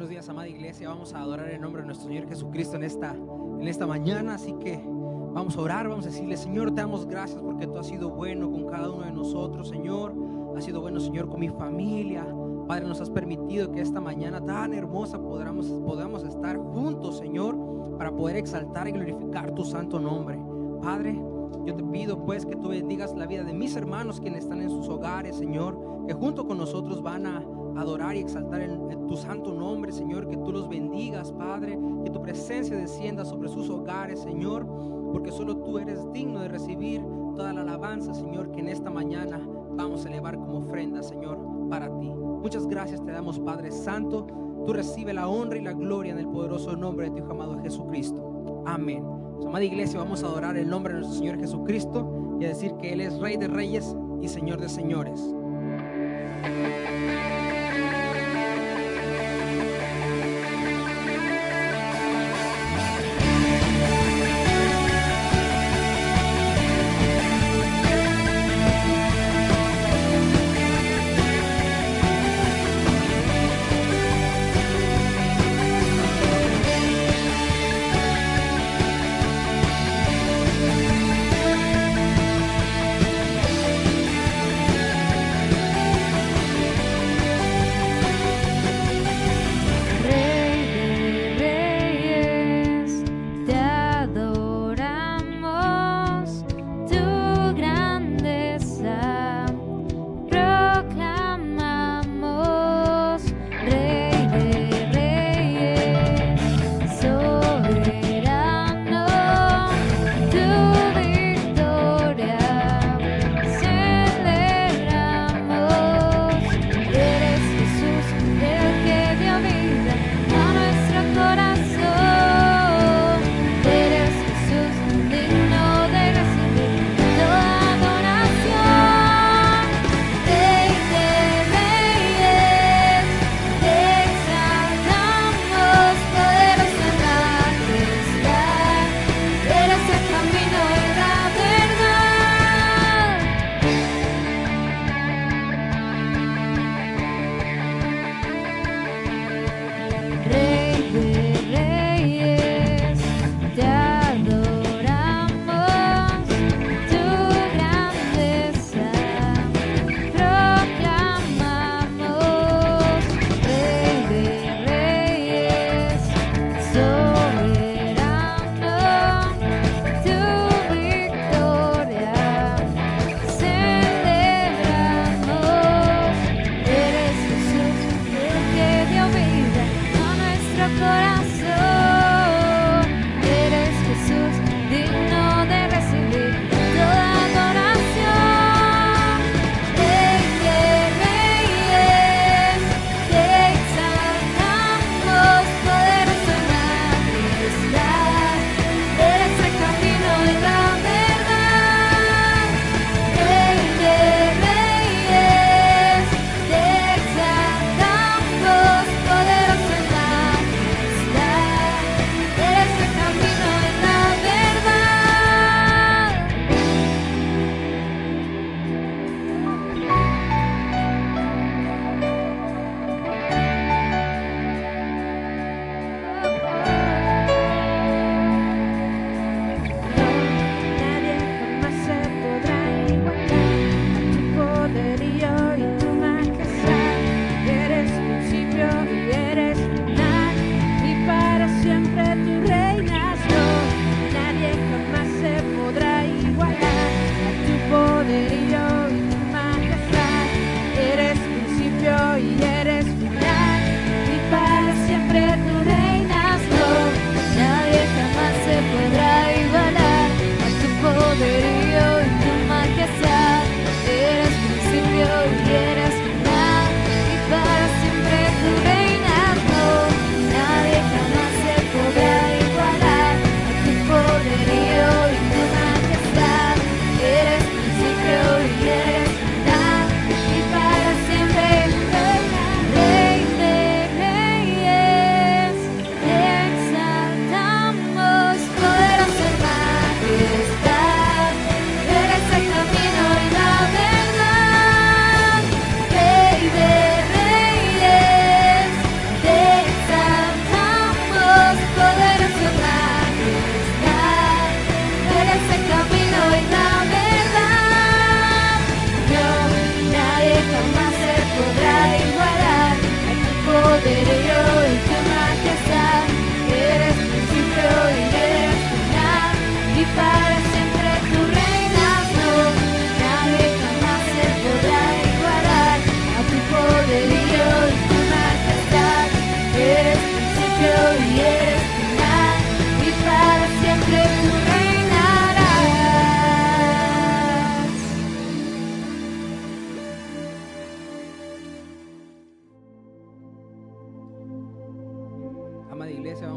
Buenos días, amada iglesia. Vamos a adorar el nombre de nuestro Señor Jesucristo en esta mañana. Así que vamos a orar, vamos a decirle: Señor, te damos gracias porque tú has sido bueno con cada uno de nosotros, Señor. Has sido bueno, Señor, con mi familia. Padre, nos has permitido que esta mañana tan hermosa podamos estar juntos, Señor, para poder exaltar y glorificar tu santo nombre. Padre, yo te pido pues que tú bendigas la vida de mis hermanos quienes están en sus hogares, Señor, que junto con nosotros van a adorar y exaltar en tu santo nombre, Señor. Que tú los bendigas, Padre, que tu presencia descienda sobre sus hogares, Señor, porque solo tú eres digno de recibir toda la alabanza, Señor, que en esta mañana vamos a elevar como ofrenda, Señor, para ti. Muchas gracias te damos, Padre Santo. Tú recibe la honra y la gloria en el poderoso nombre de tu Hijo amado Jesucristo. Amén. Pues, amada iglesia, vamos a adorar el nombre de nuestro Señor Jesucristo y a decir que Él es Rey de Reyes y Señor de Señores.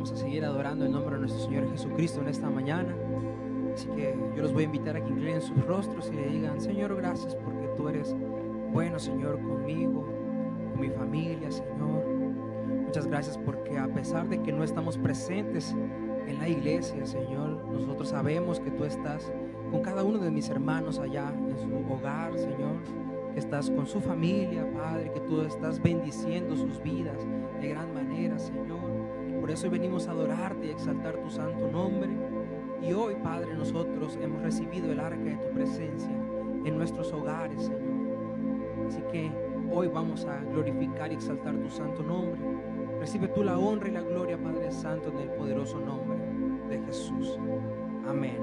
vamos a seguir adorando el nombre de nuestro Señor Jesucristo en esta mañana. Así que yo los voy a invitar a que inclinen sus rostros y le digan: Señor, gracias porque tú eres bueno, Señor, conmigo, con mi familia, Señor. Muchas gracias porque a pesar de que no estamos presentes en la iglesia, Señor, nosotros sabemos que tú estás con cada uno de mis hermanos allá en su hogar, Señor, que estás con su familia, Padre, que tú estás bendiciendo sus vidas de gran manera, Señor. Por eso hoy venimos a adorarte y exaltar tu santo nombre. Y hoy, Padre, nosotros hemos recibido el arca de tu presencia en nuestros hogares, Señor. Así que hoy vamos a glorificar y exaltar tu santo nombre. Recibe tú la honra y la gloria, Padre Santo, en el poderoso nombre de Jesús. Amén.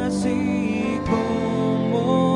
Así como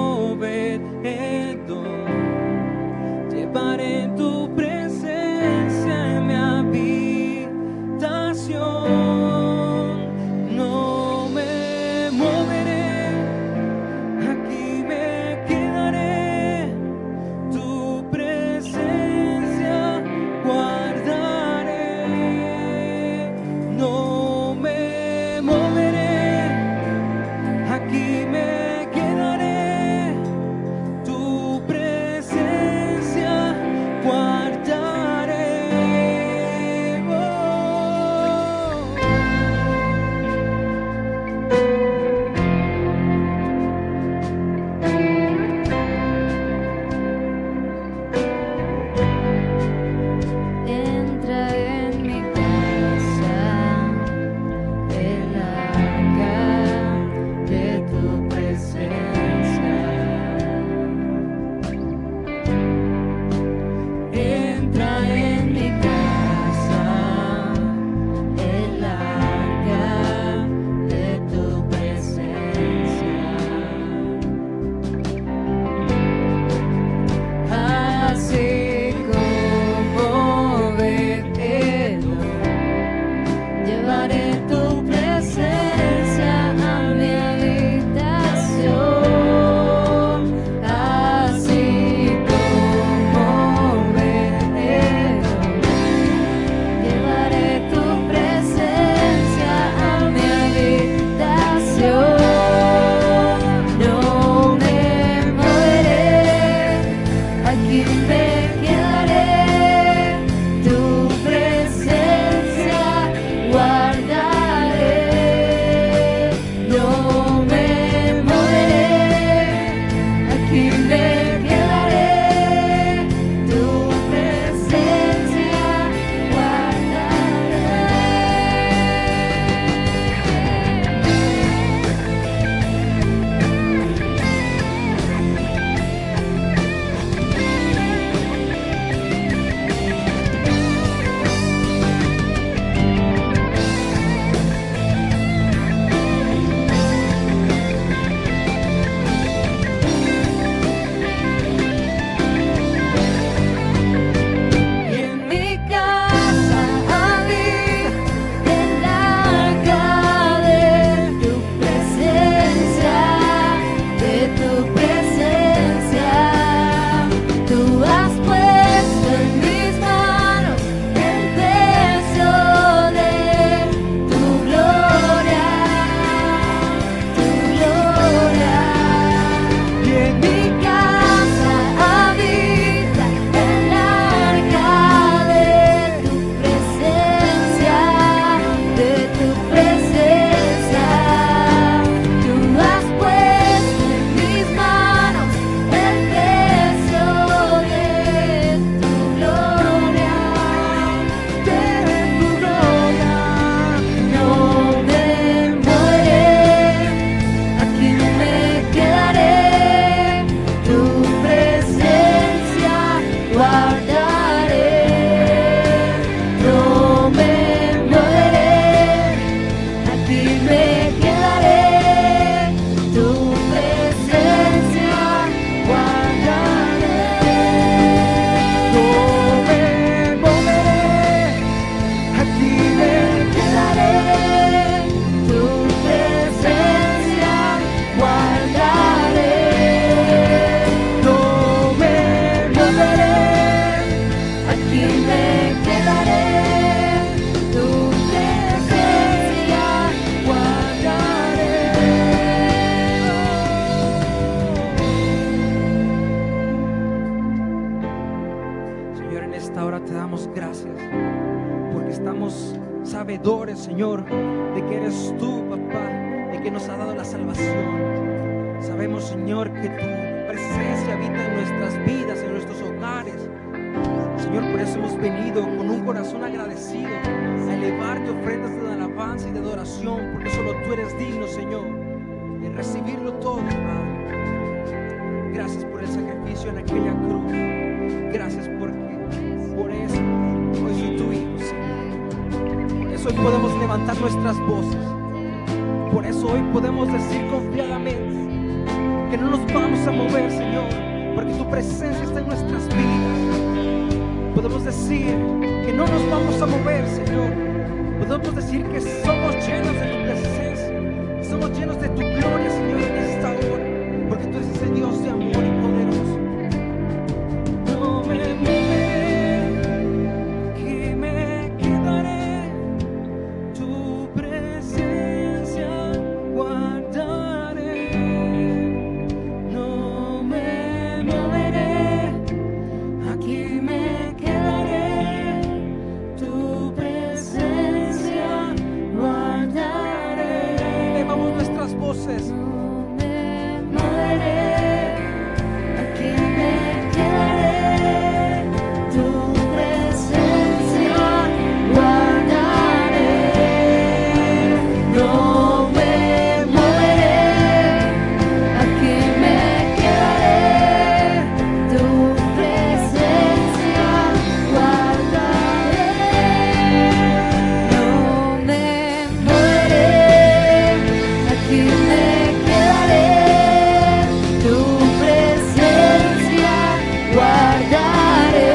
conocedores, Señor, de que eres tú, papá, de que nos ha dado la salvación. Sabemos, Señor, que tu presencia habita en nuestras vidas, en nuestros hogares. Señor, por eso hemos venido con un corazón agradecido a elevarte ofrendas de alabanza y de adoración, porque solo tú eres digno, Señor, de recibirlo todo, Padre. Gracias por el sacrificio en aquella cruz. Gracias porque por eso hoy soy tu hijo, Señor. Por eso hoy podemos levantar nuestras voces. Por eso hoy podemos decir confiadamente que no nos vamos a mover, Señor, porque tu presencia está en nuestras vidas. Podemos decir que no nos vamos a mover, Señor. Podemos decir que somos llenos de tu presencia, somos llenos de tu gloria, Señor, en esta hora, porque tú eres ese Dios de amor y poderoso. No me moveré, que me quedaré, tu presencia guardaré. No me moveré, aquí me quedaré, tu presencia guardaré. Elevamos nuestras voces. No me moveré, aquí me quedaré, tu presencia guardaré. No me moveré, aquí me quedaré, tu presencia guardaré. No me moveré, aquí me quedaré, tu presencia guardaré.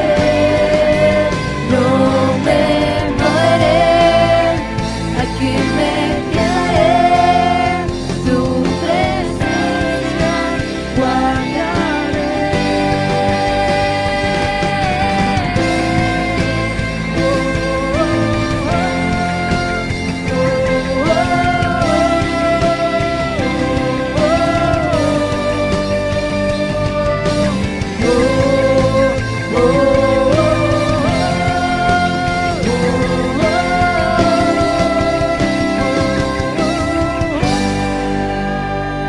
No me moveré, aquí me quedaré, tu presencia guardaré.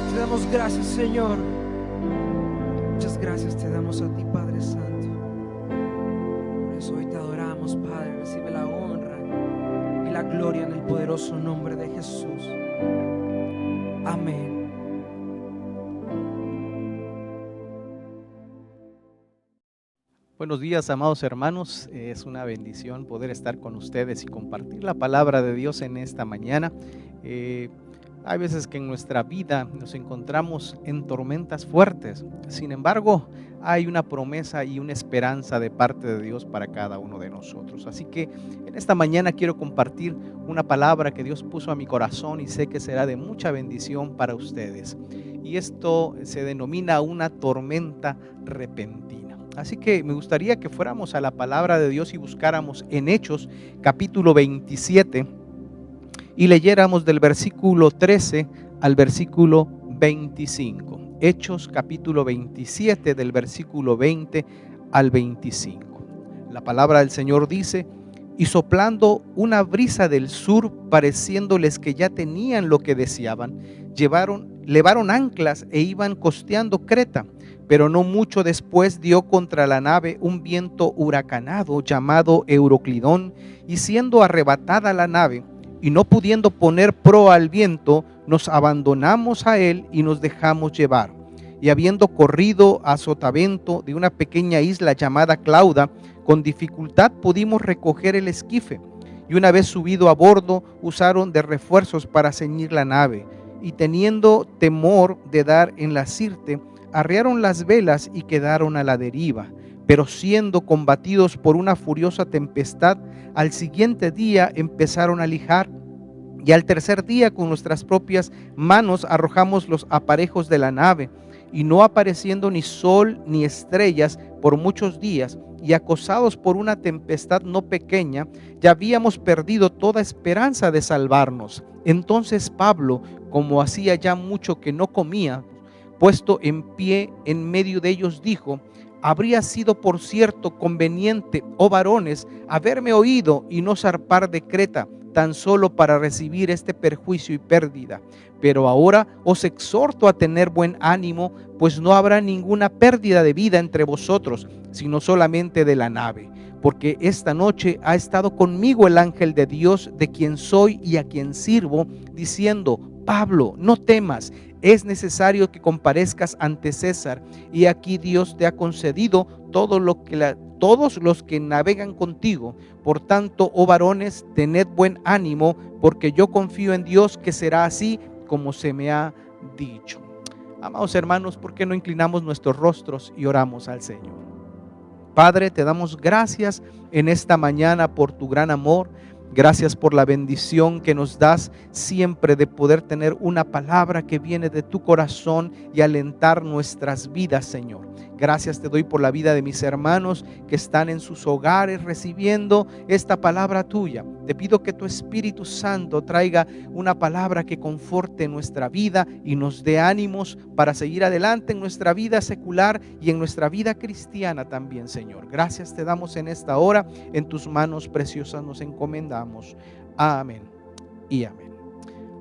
Te damos gracias, Señor. Muchas gracias te damos a ti, Padre Santo. Por eso hoy te adoramos, Padre. Recibe la honra y la gloria en el poderoso nombre de Jesús. Amén. Buenos días, amados hermanos. Es una bendición poder estar con ustedes y compartir la palabra de Dios en esta mañana. Hay veces que en nuestra vida nos encontramos en tormentas fuertes. Sin embargo, hay una promesa y una esperanza de parte de Dios para cada uno de nosotros. Así que en esta mañana quiero compartir una palabra que Dios puso a mi corazón y sé que será de mucha bendición para ustedes. Y esto se denomina una tormenta repentina. Así que me gustaría que fuéramos a la palabra de Dios y buscáramos en Hechos capítulo 27 y leyéramos del versículo 13 al versículo 25. Hechos capítulo 27 del versículo 20 al 25. La palabra del Señor dice: y soplando una brisa del sur, pareciéndoles que ya tenían lo que deseaban, levaron anclas e iban costeando Creta. Pero no mucho después dio contra la nave un viento huracanado llamado Euroclidón, y siendo arrebatada la nave, y no pudiendo poner proa al viento, nos abandonamos a él y nos dejamos llevar. Y habiendo corrido a sotavento de una pequeña isla llamada Clauda, con dificultad pudimos recoger el esquife. Y una vez subido a bordo, usaron de refuerzos para ceñir la nave. Y teniendo temor de dar en la Sirte, arriaron las velas y quedaron a la deriva. Pero siendo combatidos por una furiosa tempestad, al siguiente día empezaron a lijar, y al tercer día con nuestras propias manos arrojamos los aparejos de la nave, y no apareciendo ni sol ni estrellas por muchos días, y acosados por una tempestad no pequeña, ya habíamos perdido toda esperanza de salvarnos. Entonces Pablo, como hacía ya mucho que no comía, puesto en pie en medio de ellos, dijo: habría sido por cierto conveniente, oh varones, haberme oído y no zarpar de Creta, tan solo para recibir este perjuicio y pérdida. Pero ahora os exhorto a tener buen ánimo, pues no habrá ninguna pérdida de vida entre vosotros, sino solamente de la nave. Porque esta noche ha estado conmigo el ángel de Dios, de quien soy y a quien sirvo, diciendo: Pablo, no temas, es necesario que comparezcas ante César, y aquí Dios te ha concedido todos los que navegan contigo. Por tanto, oh varones, tened buen ánimo, porque yo confío en Dios que será así como se me ha dicho. Amados hermanos, ¿por qué no inclinamos nuestros rostros y oramos al Señor? Padre, te damos gracias en esta mañana por tu gran amor. Gracias por la bendición que nos das siempre de poder tener una palabra que viene de tu corazón y alentar nuestras vidas, Señor. Gracias te doy por la vida de mis hermanos que están en sus hogares recibiendo esta palabra tuya. Te pido que tu Espíritu Santo traiga una palabra que conforte nuestra vida y nos dé ánimos para seguir adelante en nuestra vida secular y en nuestra vida cristiana también, Señor. Gracias te damos en esta hora. En tus manos preciosas nos encomendamos. Amén y amén.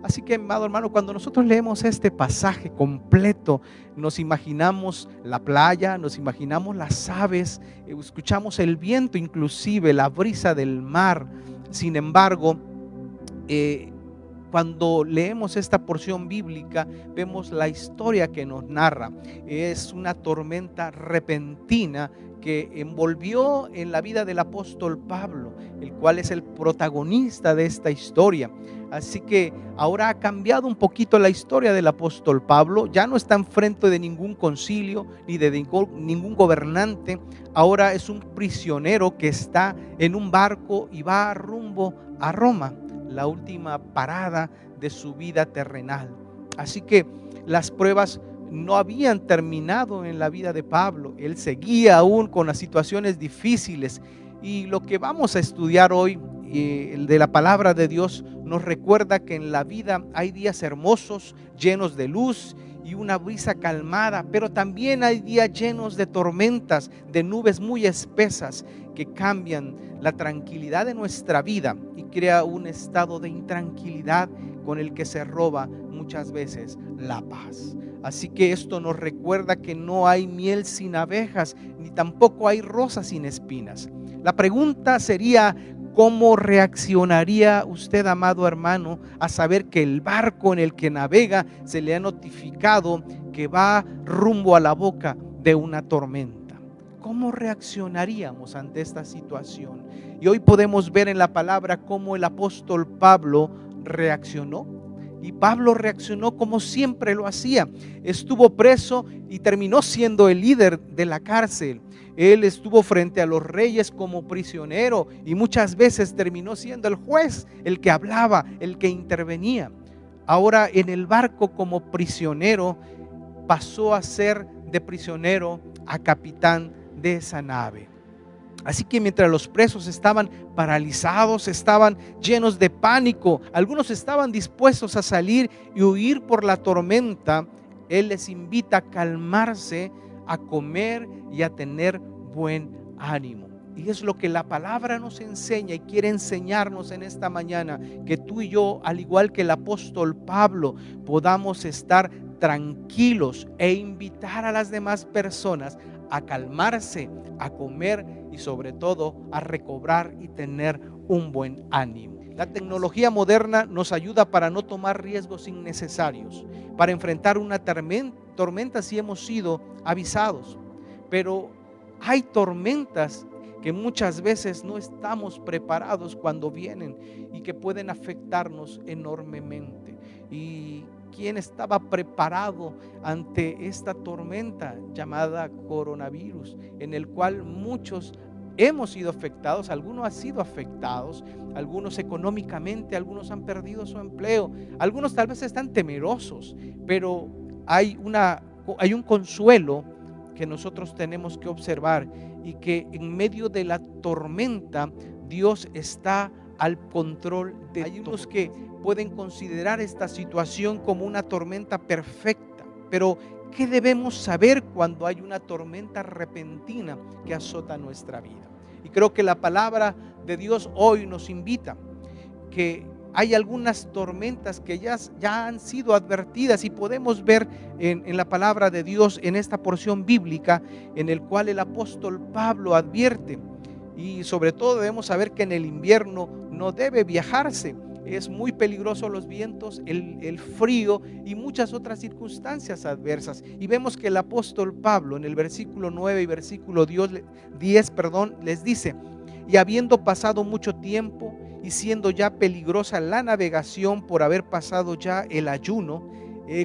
Así que, amado hermano, cuando nosotros leemos este pasaje completo, nos imaginamos la playa, nos imaginamos las aves, escuchamos el viento, inclusive la brisa del mar. Sin embargo, cuando leemos esta porción bíblica, vemos la historia que nos narra. Es una tormenta repentina que envolvió en la vida del apóstol Pablo, el cual es el protagonista de esta historia. Así que ahora ha cambiado un poquito la historia del apóstol Pablo. Ya no está enfrente de ningún concilio ni de ningún gobernante. Ahora es un prisionero que está en un barco y va rumbo a Roma, la última parada de su vida terrenal. Así que las pruebas no habían terminado en la vida de Pablo. Él seguía aún con las situaciones difíciles, y lo que vamos a estudiar hoy, el de la palabra de Dios, nos recuerda que en la vida hay días hermosos, llenos de luz y una brisa calmada, pero también hay días llenos de tormentas, de nubes muy espesas que cambian la tranquilidad de nuestra vida y crea un estado de intranquilidad con el que se roba muchas veces la paz. Así que esto nos recuerda que no hay miel sin abejas, ni tampoco hay rosas sin espinas. La pregunta sería: ¿cómo reaccionaría usted, amado hermano, a saber que el barco en el que navega se le ha notificado que va rumbo a la boca de una tormenta? ¿Cómo reaccionaríamos ante esta situación? Y hoy podemos ver en la palabra cómo el apóstol Pablo reaccionó. Y Pablo reaccionó como siempre lo hacía. Estuvo preso y terminó siendo el líder de la cárcel. Él estuvo frente a los reyes como prisionero y muchas veces terminó siendo el juez, el que hablaba, el que intervenía. Ahora en el barco como prisionero pasó a ser de prisionero a capitán de esa nave. Así que mientras los presos estaban paralizados, estaban llenos de pánico, algunos estaban dispuestos a salir y huir por la tormenta, Él les invita a calmarse, a comer y a tener buen ánimo. Y es lo que la palabra nos enseña y quiere enseñarnos en esta mañana, que tú y yo, al igual que el apóstol Pablo, podamos estar tranquilos e invitar a las demás personas a calmarse, a comer y sobre todo a recobrar y tener un buen ánimo. La tecnología moderna nos ayuda para no tomar riesgos innecesarios, para enfrentar una tormenta si hemos sido avisados, pero hay tormentas que muchas veces no estamos preparados cuando vienen y que pueden afectarnos enormemente. ¿Y quién estaba preparado ante esta tormenta llamada coronavirus, en el cual muchos hemos sido afectados? Algunos han sido afectados, algunos económicamente, algunos han perdido su empleo, algunos tal vez están temerosos, pero hay un consuelo que nosotros tenemos que observar, y que en medio de la tormenta Dios está al control de todo. Hay unos que pueden considerar esta situación como una tormenta perfecta, pero ¿qué debemos saber cuando hay una tormenta repentina que azota nuestra vida? Y creo que la palabra de Dios hoy nos invita que hay algunas tormentas que ya han sido advertidas, y podemos ver en la palabra de Dios, en esta porción bíblica, en el cual el apóstol Pablo advierte. Y sobre todo debemos saber que en el invierno no debe viajarse. Es muy peligroso los vientos, el frío y muchas otras circunstancias adversas. Y vemos que el apóstol Pablo en el versículo 9 y versículo 10 les dice: y habiendo pasado mucho tiempo y siendo ya peligrosa la navegación por haber pasado ya el ayuno.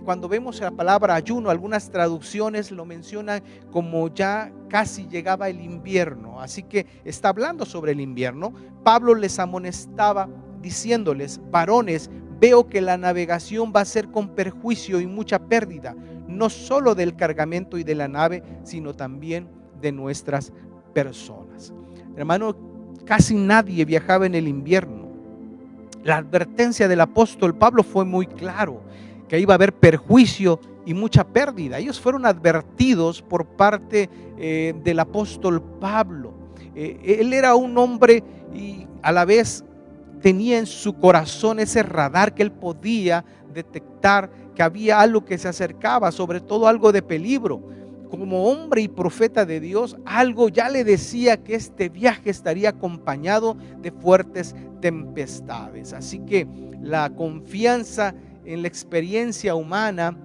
Cuando vemos la palabra ayuno, algunas traducciones lo mencionan como ya casi llegaba el invierno. Así que está hablando sobre el invierno. Pablo les amonestaba diciéndoles: varones, veo que la navegación va a ser con perjuicio y mucha pérdida, no solo del cargamento y de la nave, sino también de nuestras personas. Hermano, casi nadie viajaba en el invierno. La advertencia del apóstol Pablo fue muy claro, que iba a haber perjuicio y mucha pérdida. Ellos fueron advertidos por parte del apóstol Pablo. Él era un hombre y a la vez tenía en su corazón ese radar que él podía detectar que había algo que se acercaba, sobre todo algo de peligro. Como hombre y profeta de Dios, algo ya le decía que este viaje estaría acompañado de fuertes tempestades. Así que la confianza en la experiencia humana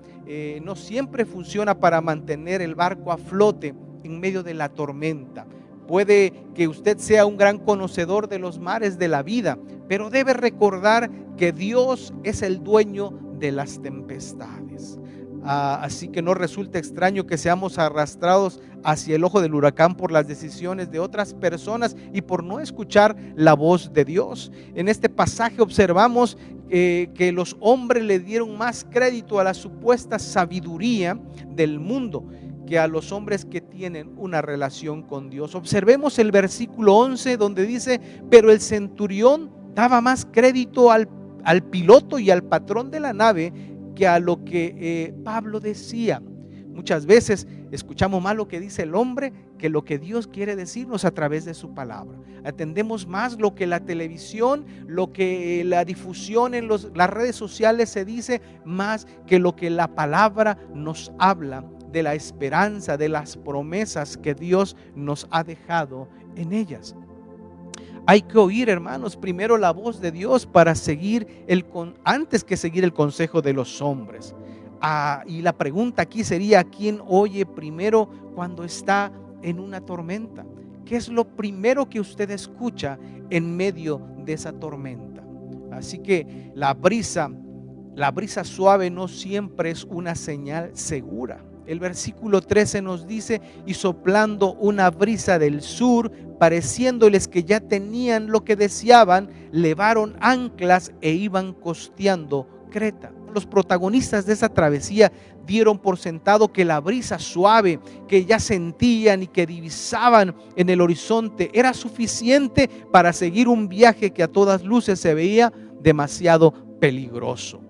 no siempre funciona para mantener el barco a flote en medio de la tormenta. Puede que usted sea un gran conocedor de los mares de la vida, pero debe recordar que Dios es el dueño de las tempestades. Así que no resulta extraño que seamos arrastrados hacia el ojo del huracán por las decisiones de otras personas y por no escuchar la voz de Dios. En este pasaje observamos que los hombres le dieron más crédito a la supuesta sabiduría del mundo que a los hombres que tienen una relación con Dios. Observemos el versículo 11 donde dice: pero el centurión daba más crédito al piloto y al patrón de la nave que a lo que Pablo decía. Muchas veces escuchamos más lo que dice el hombre que lo que Dios quiere decirnos a través de su palabra. Atendemos más lo que la televisión, lo que la difusión en las redes sociales se dice, más que lo que la palabra nos habla de la esperanza, de las promesas que Dios nos ha dejado en ellas. Hay que oír, hermanos, primero la voz de Dios para antes que seguir el consejo de los hombres. Y la pregunta aquí sería: ¿quién oye primero cuando está en una tormenta? ¿Qué es lo primero que usted escucha en medio de esa tormenta? Así que la brisa suave no siempre es una señal segura. El versículo 13 nos dice: y soplando una brisa del sur, pareciéndoles que ya tenían lo que deseaban, levaron anclas e iban costeando Creta. Los protagonistas de esa travesía dieron por sentado que la brisa suave que ya sentían y que divisaban en el horizonte era suficiente para seguir un viaje que a todas luces se veía demasiado peligroso.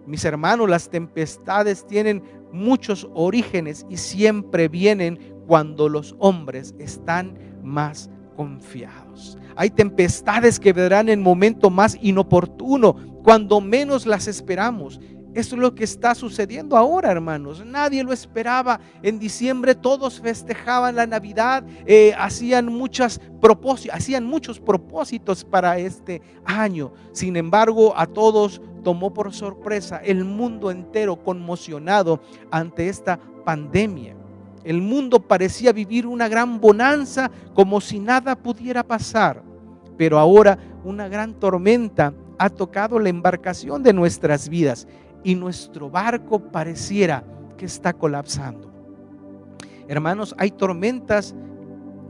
Mis hermanos, las tempestades tienen muchos orígenes y siempre vienen cuando los hombres están más confiados. Hay tempestades que vendrán en momento más inoportuno, cuando menos las esperamos. Eso es lo que está sucediendo ahora, hermanos. Nadie lo esperaba. En diciembre todos festejaban la Navidad, hacían muchos propósitos para este año. Sin embargo, a todos tomó por sorpresa, el mundo entero conmocionado ante esta pandemia. El mundo parecía vivir una gran bonanza, como si nada pudiera pasar. Pero ahora una gran tormenta ha tocado la embarcación de nuestras vidas y nuestro barco pareciera que está colapsando. Hermanos, hay tormentas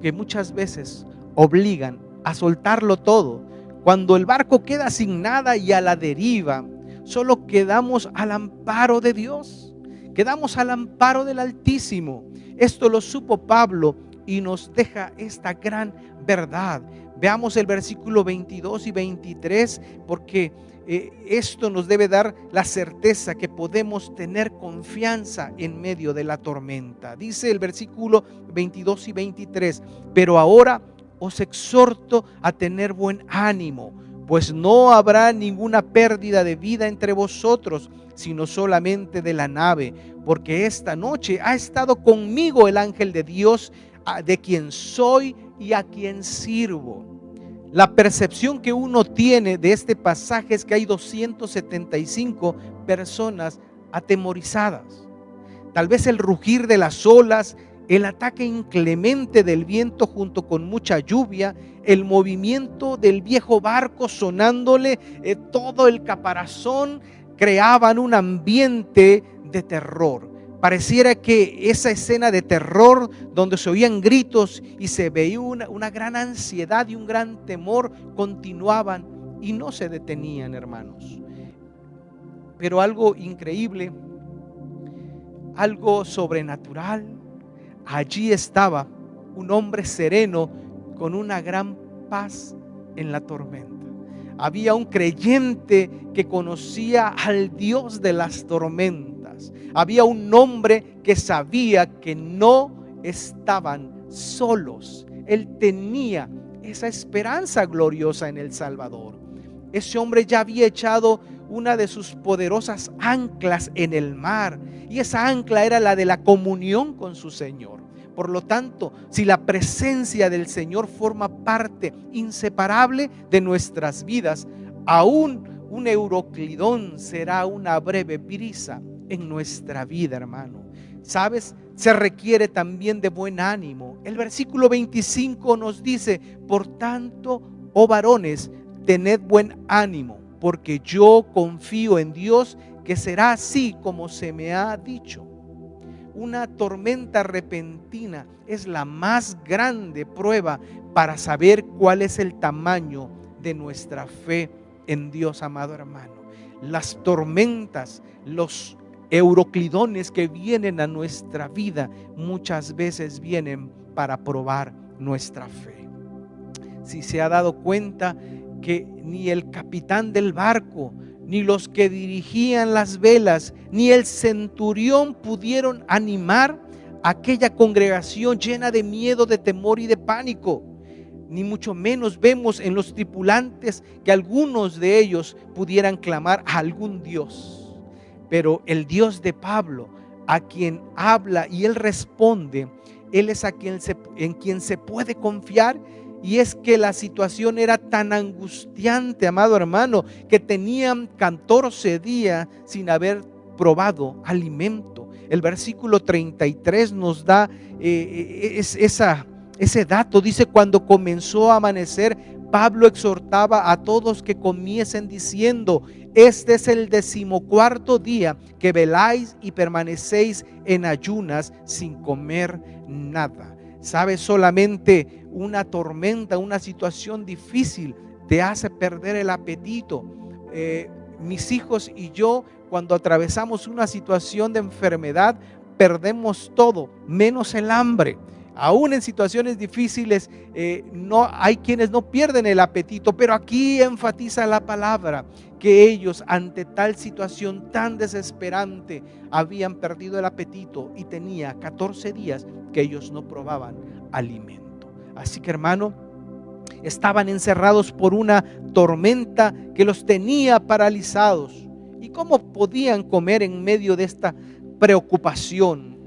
que muchas veces obligan a soltarlo todo. Cuando el barco queda sin nada y a la deriva, solo quedamos al amparo de Dios, quedamos al amparo del Altísimo. Esto lo supo Pablo y nos deja esta gran verdad. Veamos el versículo 22 y 23, porque esto nos debe dar la certeza que podemos tener confianza en medio de la tormenta. Dice el versículo 22 y 23: pero ahora os exhorto a tener buen ánimo, pues no habrá ninguna pérdida de vida entre vosotros, sino solamente de la nave, porque esta noche ha estado conmigo el ángel de Dios, de quien soy y a quien sirvo. La percepción que uno tiene de este pasaje es que hay 275 personas atemorizadas. Tal vez el rugir de las olas, el ataque inclemente del viento junto con mucha lluvia, el movimiento del viejo barco sonándole todo el caparazón, creaban un ambiente de terror. Pareciera que esa escena de terror donde se oían gritos y se veía una gran ansiedad y un gran temor continuaban y no se detenían, hermanos. Pero algo increíble, algo sobrenatural, allí estaba un hombre sereno con una gran paz en la tormenta. Había un creyente que conocía al Dios de las tormentas. Había un hombre que sabía que no estaban solos. Él tenía esa esperanza gloriosa en el Salvador. Ese hombre ya había echado una de sus poderosas anclas en el mar, y esa ancla era la de la comunión con su Señor. Por lo tanto, si la presencia del Señor forma parte inseparable de nuestras vidas, aún un Euroclidón será una breve brisa en nuestra vida, hermano. ¿Sabes? Se requiere también de buen ánimo. El versículo 25 nos dice: por tanto, oh varones, tened buen ánimo, porque yo confío en Dios que será así como se me ha dicho. Una tormenta repentina es la más grande prueba para saber cuál es el tamaño de nuestra fe en Dios, amado hermano. Las tormentas, los euroclidones que vienen a nuestra vida muchas veces vienen para probar nuestra fe. Si se ha dado cuenta que ni el capitán del barco, ni los que dirigían las velas, ni el centurión pudieron animar a aquella congregación llena de miedo, de temor y de pánico. Ni mucho menos vemos en los tripulantes que algunos de ellos pudieran clamar a algún Dios. Pero el Dios de Pablo, a quien habla y él responde, él es en quien se puede confiar. Y es que la situación era tan angustiante, amado hermano, que tenían 14 días sin haber probado alimento. El versículo 33 nos da ese dato. Dice: cuando comenzó a amanecer, Pablo exhortaba a todos que comiesen diciendo: este es el 14º día que veláis y permanecéis en ayunas sin comer nada. ¿Sabes? Solamente una tormenta, una situación difícil te hace perder el apetito. Mis hijos y yo, cuando atravesamos una situación de enfermedad, perdemos todo, menos el hambre. Aún en situaciones difíciles, no hay quienes no pierden el apetito, pero aquí enfatiza la palabra que ellos, ante tal situación tan desesperante, habían perdido el apetito y tenía 14 días que ellos no probaban alimento. Así que, hermano, estaban encerrados por una tormenta que los tenía paralizados. ¿Y cómo podían comer en medio de esta preocupación?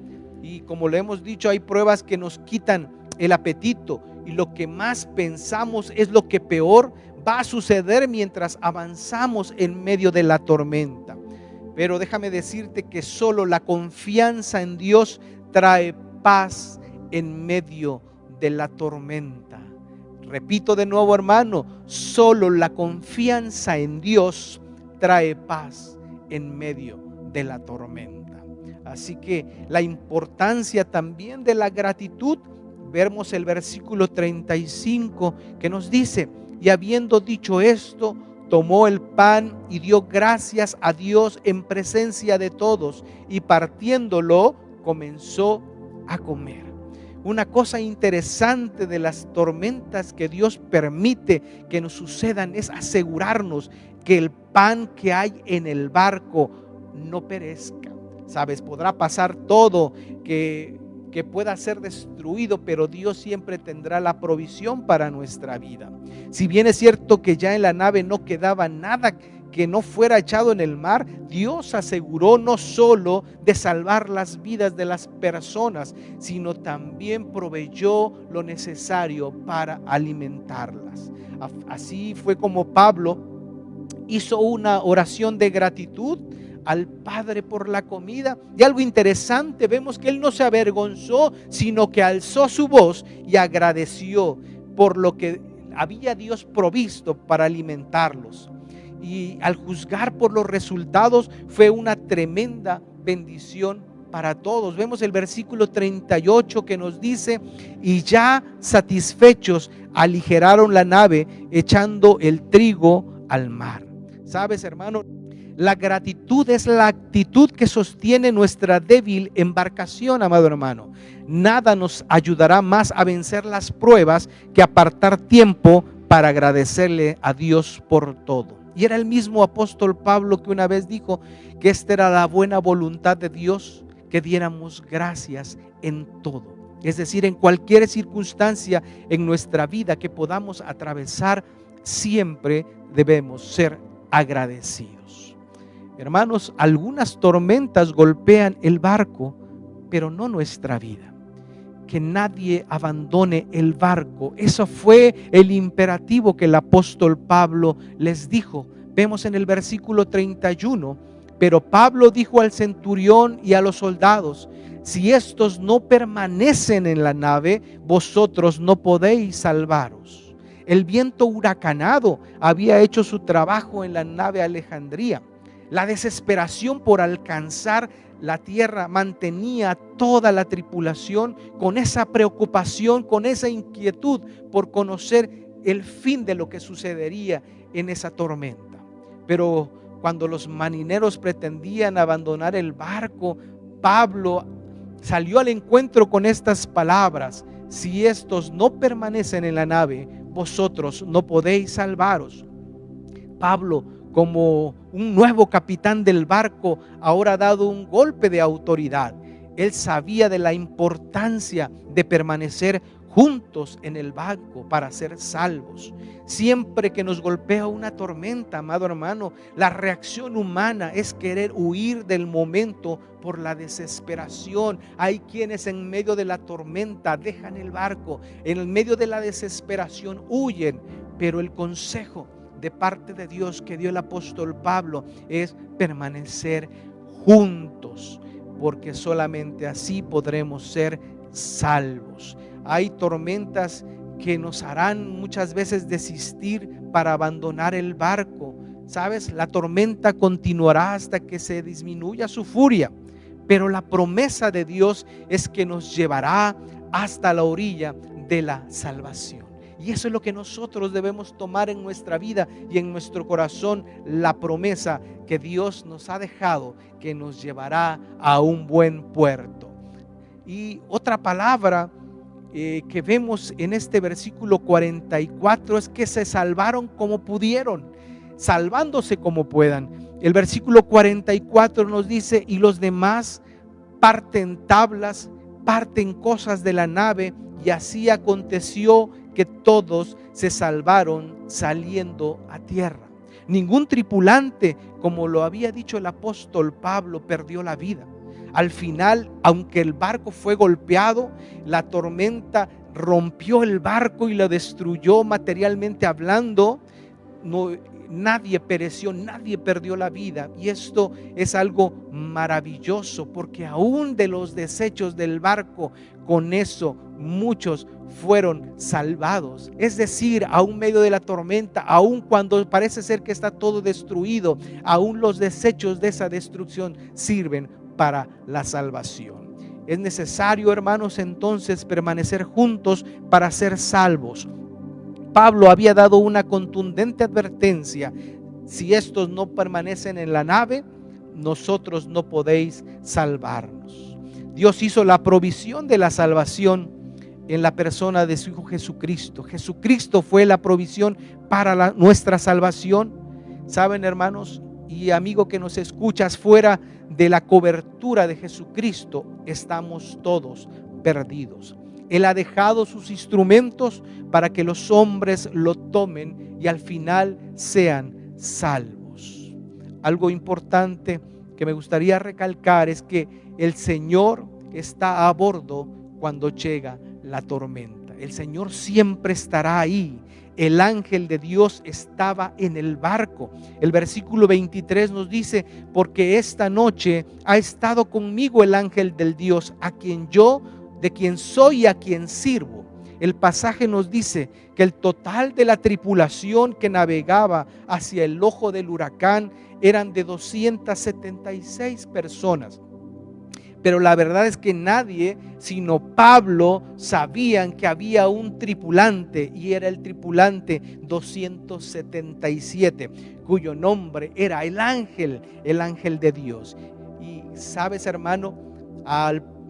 Y como lo hemos dicho, hay pruebas que nos quitan el apetito, y lo que más pensamos es lo que peor va a suceder mientras avanzamos en medio de la tormenta. Pero déjame decirte que solo la confianza en Dios trae paz en medio de la tormenta. Repito de nuevo, hermano, solo la confianza en Dios trae paz en medio de la tormenta. Así que la importancia también de la gratitud, vemos el versículo 35 que nos dice: y habiendo dicho esto, tomó el pan y dio gracias a Dios en presencia de todos, y partiéndolo comenzó a comer. una cosa interesante de las tormentas que Dios permite que nos sucedan es asegurarnos que el pan que hay en el barco no perezca. Sabes, podrá pasar todo que pueda ser destruido, pero Dios siempre tendrá la provisión para nuestra vida. Si bien es cierto que ya en la nave no quedaba nada que no fuera echado en el mar, Dios aseguró no solo de salvar las vidas de las personas, sino también proveyó lo necesario para alimentarlas. Así fue como Pablo hizo una oración de gratitud al Padre por la comida. Y algo interesante, vemos que él no se avergonzó, sino que alzó su voz y agradeció por lo que había Dios provisto para alimentarlos. Y al juzgar por los resultados fue una tremenda bendición para todos. Vemos el versículo 38 que nos dice: y ya satisfechos aligeraron la nave, echando el trigo al mar. Sabes, hermano, la gratitud es la actitud que sostiene nuestra débil embarcación, amado hermano. Nada nos ayudará más a vencer las pruebas que apartar tiempo para agradecerle a Dios por todo. Y era el mismo apóstol Pablo que una vez dijo que esta era la buena voluntad de Dios, que diéramos gracias en todo. Es decir, en cualquier circunstancia en nuestra vida que podamos atravesar, siempre debemos ser agradecidos. Hermanos, algunas tormentas golpean el barco, pero no nuestra vida. Que nadie abandone el barco. Eso fue el imperativo que el apóstol Pablo les dijo. Vemos en el versículo 31, pero Pablo dijo al centurión y a los soldados: si estos no permanecen en la nave, vosotros no podéis salvaros. El viento huracanado había hecho su trabajo en la nave Alejandría. La desesperación por alcanzar la tierra mantenía a toda la tripulación con esa preocupación, con esa inquietud por conocer el fin de lo que sucedería en esa tormenta. Pero cuando los marineros pretendían abandonar el barco, Pablo salió al encuentro con estas palabras: si estos no permanecen en la nave, vosotros no podéis salvaros. Pablo, como un nuevo capitán del barco, ahora ha dado un golpe de autoridad. Él sabía de la importancia de permanecer juntos en el barco para ser salvos. Siempre que nos golpea una tormenta, amado hermano, la reacción humana es querer huir del momento por la desesperación. Hay quienes en medio de la tormenta dejan el barco, en el medio de la desesperación huyen, pero el consejo de parte de Dios que dio el apóstol Pablo es permanecer juntos, porque solamente así podremos ser salvos. Hay tormentas que nos harán muchas veces desistir para abandonar el barco. ¿Sabes? La tormenta continuará hasta que se disminuya su furia, pero la promesa de Dios es que nos llevará hasta la orilla de la salvación. Y eso es lo que nosotros debemos tomar en nuestra vida y en nuestro corazón, la promesa que Dios nos ha dejado, que nos llevará a un buen puerto. Y otra palabra que vemos en este versículo 44 es que se salvaron como pudieron, salvándose como puedan. El versículo 44 nos dice: y los demás parten tablas, parten cosas de la nave, y así aconteció que todos se salvaron saliendo a tierra. Ningún tripulante, como lo había dicho el apóstol Pablo, perdió la vida. Al final, aunque el barco fue golpeado, la tormenta rompió el barco y lo destruyó materialmente hablando. Nadie pereció, nadie perdió la vida. Y esto es algo maravilloso, porque aún de los desechos del barco, con eso muchos fueron salvados. Es decir, aún medio de la tormenta, aún cuando parece ser que está todo destruido, aún los desechos de esa destrucción sirven para la salvación. Es necesario, hermanos, entonces permanecer juntos para ser salvos. Pablo había dado una contundente advertencia: si estos no permanecen en la nave, nosotros no podéis salvarnos. Dios hizo la provisión de la salvación, en la persona de su Hijo Jesucristo. Jesucristo fue la provisión para nuestra salvación. Saben, hermanos y amigo que nos escuchas, fuera de la cobertura de Jesucristo estamos todos perdidos. Él ha dejado sus instrumentos para que los hombres lo tomen y al final sean salvos. Algo importante que me gustaría recalcar es que el Señor está a bordo cuando llega la tormenta. El Señor siempre estará ahí. El ángel de Dios estaba en el barco. El versículo 23 nos dice: porque esta noche ha estado conmigo el ángel del Dios, de quien soy y a quien sirvo. El pasaje nos dice que el total de la tripulación que navegaba hacia el ojo del huracán eran de 276 personas. Pero la verdad es que nadie sino Pablo sabían que había un tripulante, y era el tripulante 277, cuyo nombre era el ángel de Dios. Y sabes, hermano,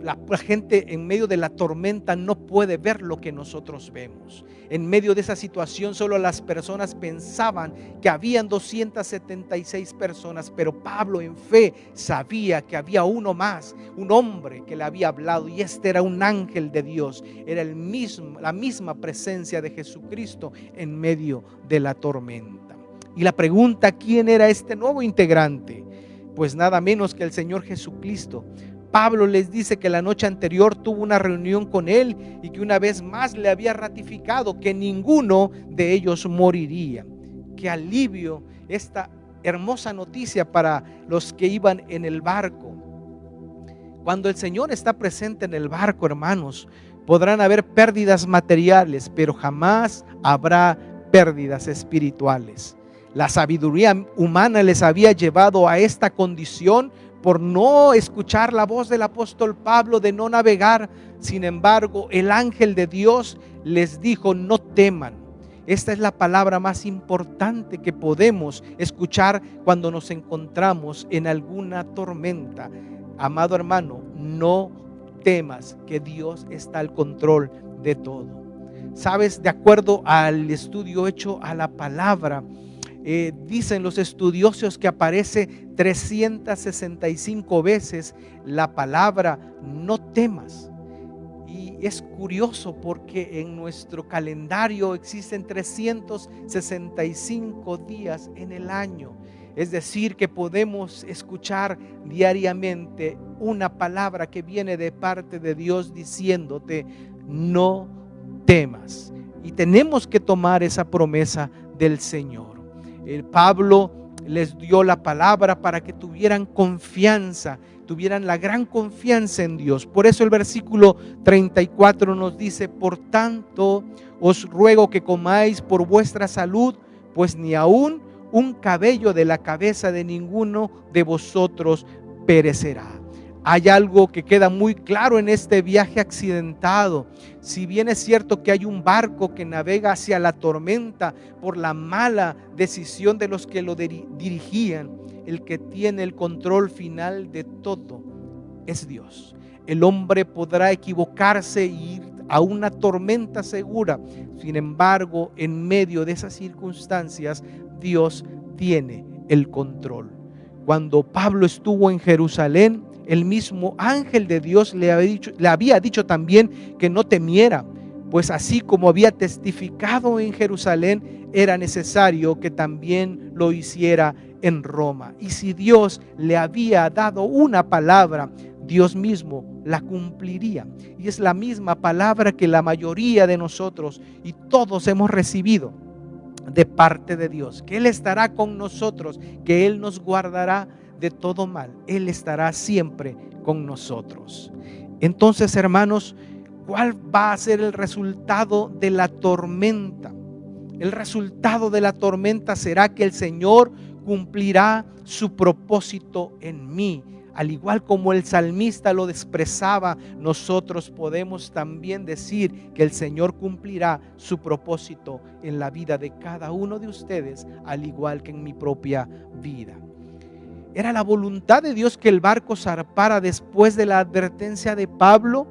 la gente en medio de la tormenta no puede ver lo que nosotros vemos. En medio de esa situación solo las personas pensaban que habían 276 personas, pero Pablo en fe sabía que había uno más, un hombre que le había hablado, y este era un ángel de Dios. Era la misma presencia de Jesucristo en medio de la tormenta. Y la pregunta: ¿quién era este nuevo integrante? Pues nada menos que el Señor Jesucristo. Pablo les dice que la noche anterior tuvo una reunión con él y que una vez más le había ratificado que ninguno de ellos moriría. Qué alivio esta hermosa noticia para los que iban en el barco. Cuando el Señor está presente en el barco, hermanos, podrán haber pérdidas materiales, pero jamás habrá pérdidas espirituales. La sabiduría humana les había llevado a esta condición por no escuchar la voz del apóstol Pablo de no navegar. Sin embargo, el ángel de Dios les dijo: no teman. Esta es la palabra más importante que podemos escuchar cuando nos encontramos en alguna tormenta. Amado hermano, no temas, que Dios está al control de todo. Sabes, de acuerdo al estudio hecho a la palabra, dicen los estudiosos que aparece 365 veces la palabra no temas. Y es curioso porque en nuestro calendario existen 365 días en el año. Es decir, que podemos escuchar diariamente una palabra que viene de parte de Dios diciéndote: no temas. Y tenemos que tomar esa promesa del Señor. Pablo les dio la palabra para que tuvieran confianza, tuvieran la gran confianza en Dios. Por eso el versículo 34 nos dice: por tanto os ruego que comáis por vuestra salud, pues ni aún un cabello de la cabeza de ninguno de vosotros perecerá. Hay algo que queda muy claro en este viaje accidentado. Si bien es cierto que hay un barco que navega hacia la tormenta por la mala decisión de los que lo dirigían, el que tiene el control final de todo es Dios. El hombre podrá equivocarse e ir a una tormenta segura. Sin embargo, en medio de esas circunstancias, Dios tiene el control. Cuando Pablo estuvo en Jerusalén, el mismo ángel de Dios le había dicho también que no temiera, pues así como había testificado en Jerusalén, era necesario que también lo hiciera en Roma. Y si Dios le había dado una palabra, Dios mismo la cumpliría. Y es la misma palabra que la mayoría de nosotros y todos hemos recibido de parte de Dios, que Él estará con nosotros, que Él nos guardará de todo mal. Él estará siempre con nosotros. Entonces, hermanos, ¿cuál va a ser el resultado de la tormenta? El resultado de la tormenta será que el Señor cumplirá su propósito en mí. Al igual como el salmista lo expresaba, nosotros podemos también decir que el Señor cumplirá su propósito en la vida de cada uno de ustedes, al igual que en mi propia vida. ¿Era la voluntad de Dios que el barco zarpara después de la advertencia de Pablo?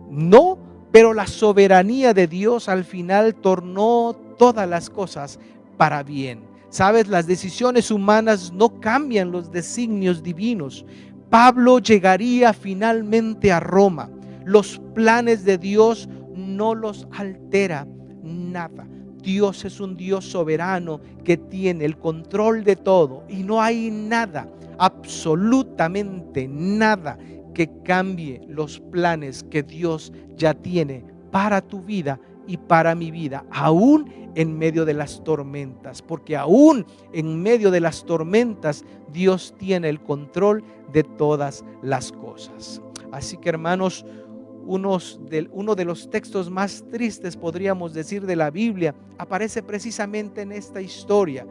No, pero la soberanía de Dios al final tornó todas las cosas para bien. Sabes, las decisiones humanas no cambian los designios divinos. Pablo llegaría finalmente a Roma. Los planes de Dios no los altera nada. Dios es un Dios soberano que tiene el control de todo y no hay nada, absolutamente nada, que cambie los planes que Dios ya tiene para tu vida y para mi vida, aún en medio de las tormentas, porque aún en medio de las tormentas Dios tiene el control de todas las cosas. Así que, hermanos, uno de los textos más tristes, podríamos decir, de la Biblia aparece precisamente en esta historia.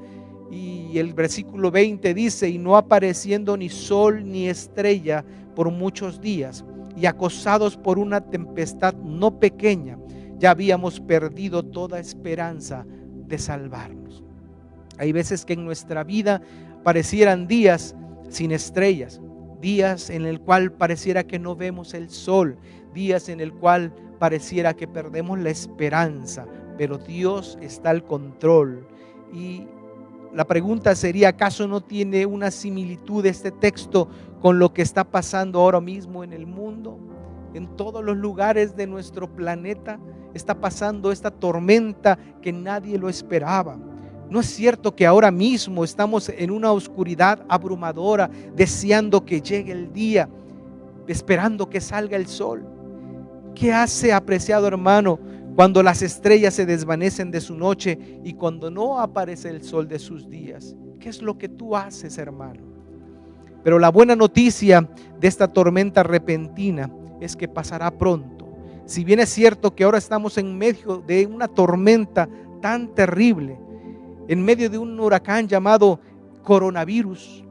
Y el versículo 20 dice: y no apareciendo ni sol ni estrella por muchos días, y acosados por una tempestad no pequeña, ya habíamos perdido toda esperanza de salvarnos. Hay veces que en nuestra vida parecieran días sin estrellas, días en el cual pareciera que no vemos el sol, días en el cual pareciera que perdemos la esperanza, pero Dios está al control. Y la pregunta sería: ¿acaso no tiene una similitud este texto con lo que está pasando ahora mismo en el mundo? En todos los lugares de nuestro planeta está pasando esta tormenta que nadie lo esperaba. ¿No es cierto que ahora mismo estamos en una oscuridad abrumadora, deseando que llegue el día, esperando que salga el sol? ¿Qué hace, apreciado hermano, cuando las estrellas se desvanecen de su noche y cuando no aparece el sol de sus días? ¿Qué es lo que tú haces, hermano? Pero la buena noticia de esta tormenta repentina es que pasará pronto. Si bien es cierto que ahora estamos en medio de una tormenta tan terrible, en medio de un huracán llamado coronavirus,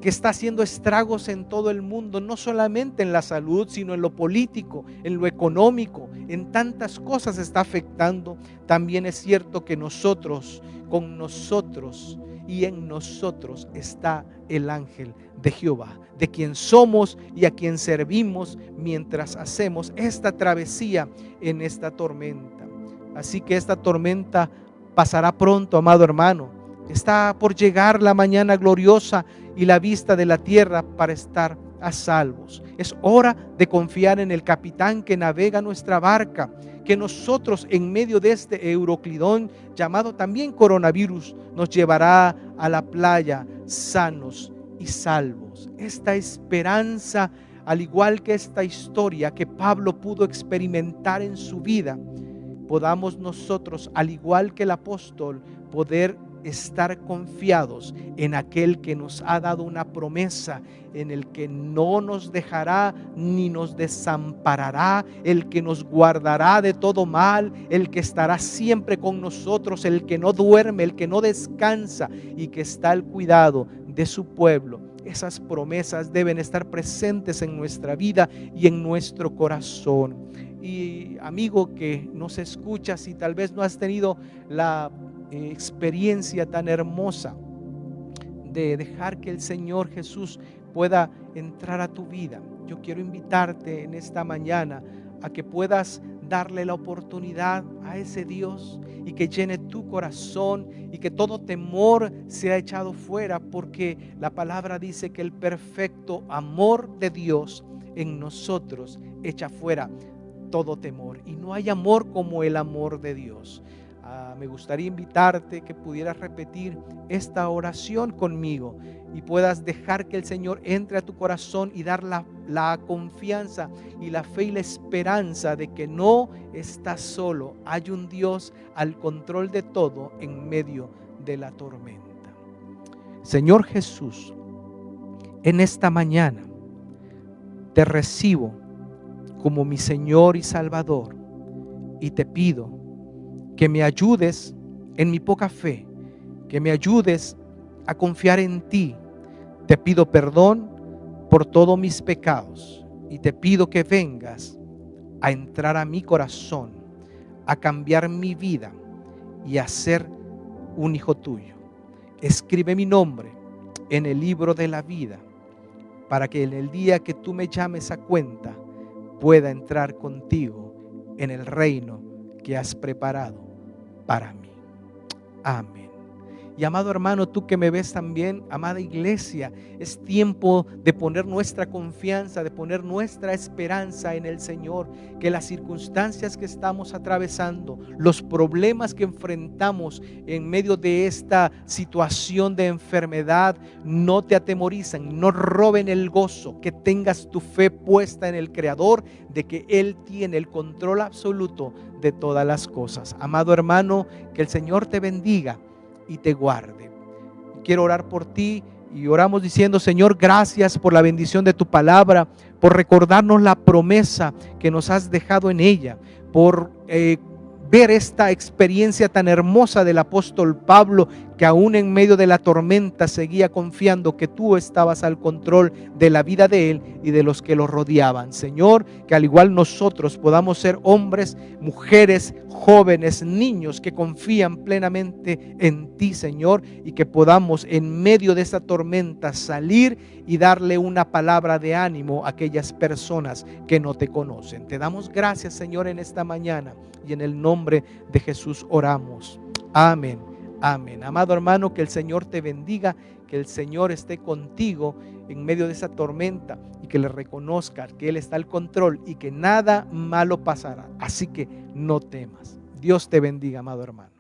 que está haciendo estragos en todo el mundo, no solamente en la salud, sino en lo político, en lo económico, en tantas cosas está afectando. También es cierto que nosotros, con nosotros y en nosotros está el ángel de Jehová, de quien somos y a quien servimos mientras hacemos esta travesía en esta tormenta. Así que esta tormenta pasará pronto, amado hermano. Está por llegar la mañana gloriosa y la vista de la tierra para estar a salvos. Es hora de confiar en el capitán que navega nuestra barca, que nosotros en medio de este Euroclidón llamado también coronavirus nos llevará a la playa sanos y salvos. Esta esperanza, al igual que esta historia que Pablo pudo experimentar en su vida, podamos nosotros, al igual que el apóstol, poder estar confiados en aquel que nos ha dado una promesa, en el que no nos dejará ni nos desamparará, el que nos guardará de todo mal, el que estará siempre con nosotros, el que no duerme, el que no descansa y que está al cuidado de su pueblo. Esas promesas deben estar presentes en nuestra vida y en nuestro corazón. Y amigo que nos escuchas, si tal vez no has tenido la experiencia tan hermosa de dejar que el Señor Jesús pueda entrar a tu vida, yo quiero invitarte en esta mañana a que puedas darle la oportunidad a ese Dios y que llene tu corazón y que todo temor sea echado fuera, porque la palabra dice que el perfecto amor de Dios en nosotros echa fuera todo temor, y no hay amor como el amor de Dios. Me gustaría invitarte que pudieras repetir esta oración conmigo y puedas dejar que el Señor entre a tu corazón y dar la confianza y la fe y la esperanza de que no estás solo. Hay un Dios al control de todo en medio de la tormenta. Señor Jesús, en esta mañana te recibo como mi Señor y Salvador y te pido que me ayudes en mi poca fe, que me ayudes a confiar en ti. Te pido perdón por todos mis pecados y te pido que vengas a entrar a mi corazón, a cambiar mi vida y a ser un hijo tuyo. Escribe mi nombre en el libro de la vida para que en el día que tú me llames a cuenta pueda entrar contigo en el reino que has preparado para mí. Amén. Y amado hermano, tú que me ves también, amada iglesia, es tiempo de poner nuestra confianza, de poner nuestra esperanza en el Señor. Que las circunstancias que estamos atravesando, los problemas que enfrentamos en medio de esta situación de enfermedad, no te atemorizan, no roben el gozo. Que tengas tu fe puesta en el Creador, de que Él tiene el control absoluto de todas las cosas. Amado hermano, que el Señor te bendiga y te guarde. Quiero orar por ti y oramos diciendo: Señor, gracias por la bendición de tu palabra, por recordarnos la promesa que nos has dejado en ella, por ver esta experiencia tan hermosa del apóstol Pablo, que aún en medio de la tormenta seguía confiando que tú estabas al control de la vida de él y de los que lo rodeaban. Señor, que al igual nosotros podamos ser hombres, mujeres, jóvenes, niños que confían plenamente en ti, Señor, y que podamos en medio de esta tormenta salir y darle una palabra de ánimo a aquellas personas que no te conocen. Te damos gracias, Señor, en esta mañana, y en el nombre de Jesús oramos. Amén. Amén. Amado hermano, que el Señor te bendiga, que el Señor esté contigo en medio de esa tormenta y que le reconozcas que Él está al control y que nada malo pasará. Así que no temas. Dios te bendiga, amado hermano.